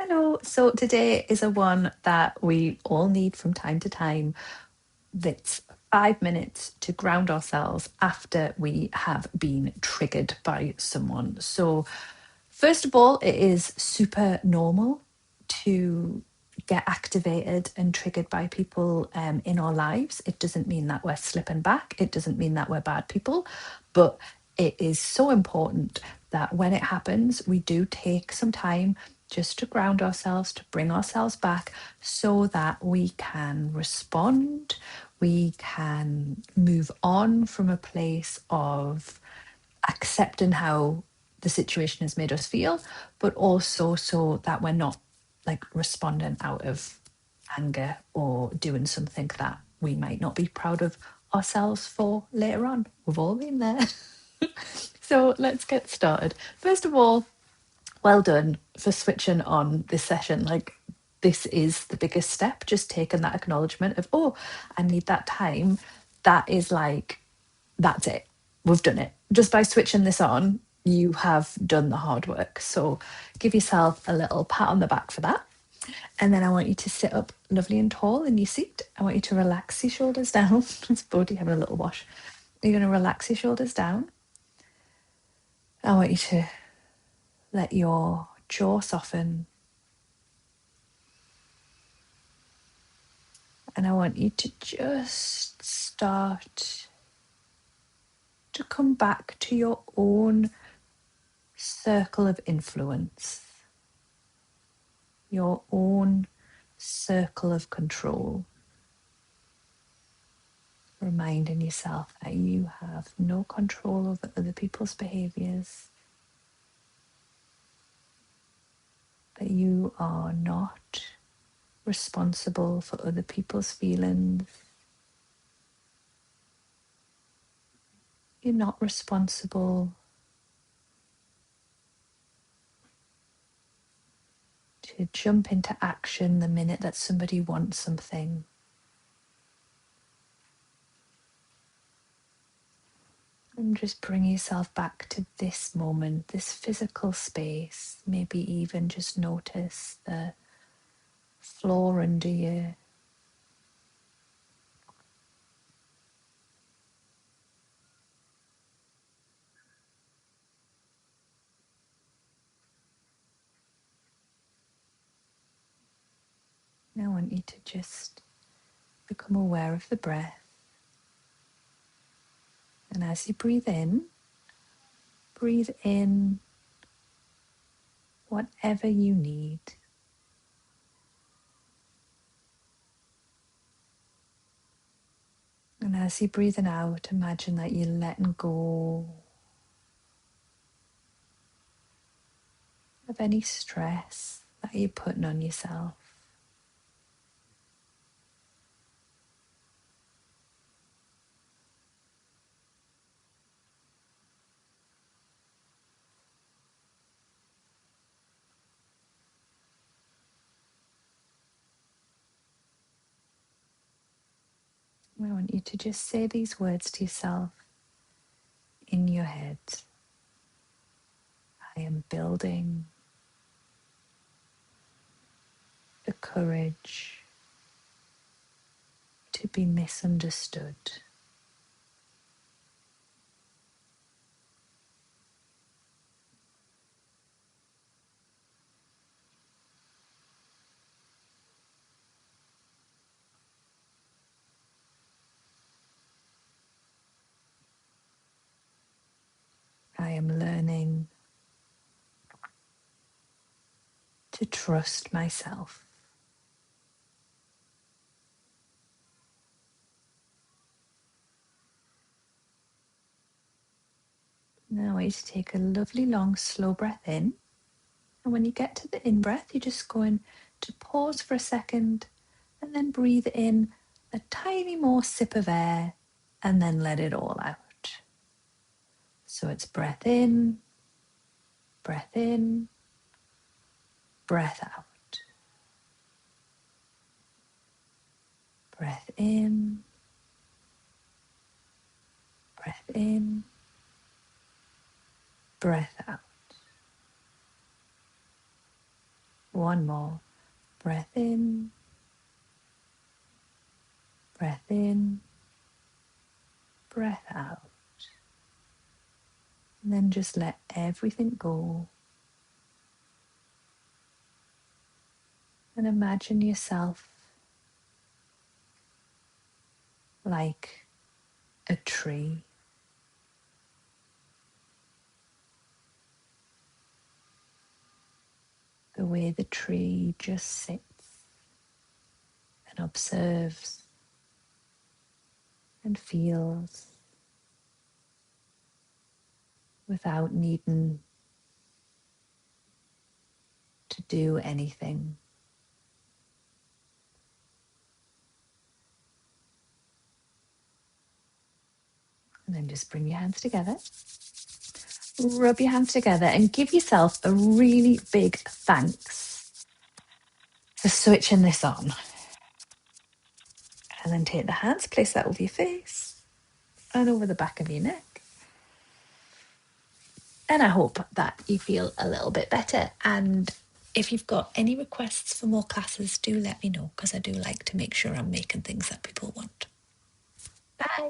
Hello. So today is a one that we all need from time to time. That's 5 minutes to ground ourselves after we have been triggered by someone. So, first of all, it is super normal to get activated and triggered by people in our lives. It doesn't mean that we're slipping back, it doesn't mean that we're bad people, but it is so important that when it happens, we do take some time just to ground ourselves, to bring ourselves back so that we can respond, we can move on from a place of accepting how the situation has made us feel, but also so that we're not like responding out of anger or doing something that we might not be proud of ourselves for later on. We've all been there. So let's get started. First of all, well done for switching on this session. Like, this is the biggest step, just taking that acknowledgement of, oh, I need that time. That is like, that's it. We've done it. Just by switching this on, you have done the hard work. So give yourself a little pat on the back for that. And then I want you to sit up lovely and tall in your seat. I want you to relax your shoulders down. It's Bodhi having a little wash. You're going to relax your shoulders down. I want you to let your jaw soften. And I want you to just start to come back to your own circle of influence, your own circle of control. Reminding yourself that you have no control over other people's behaviors, that you are not responsible for other people's feelings. You're not responsible to jump into action the minute that somebody wants something. And just bring yourself back to this moment, this physical space. Maybe even just notice the floor under you. Now I want you to just become aware of the breath. And as you breathe in whatever you need. And as you're breathing out, imagine that you're letting go of any stress that you're putting on yourself. I want you to just say these words to yourself in your head. I am building the courage to be misunderstood. I am learning to trust myself. Now I want you to take a lovely long slow breath in. And when you get to the in-breath, you're just going to pause for a second and then breathe in a tiny more sip of air and then let it all out. So it's breath in, breath in, breath out. Breath in, breath in, breath out. One more. Breath in, breath in, breath out. And then just let everything go. And imagine yourself like a tree. The way the tree just sits and observes and feels without needing to do anything. And then just bring your hands together. Rub your hands together and give yourself a really big thanks for switching this on. And then take the hands, place that over your face and over the back of your neck. And I hope that you feel a little bit better. And if you've got any requests for more classes, do let me know, because I do like to make sure I'm making things that people want. Bye.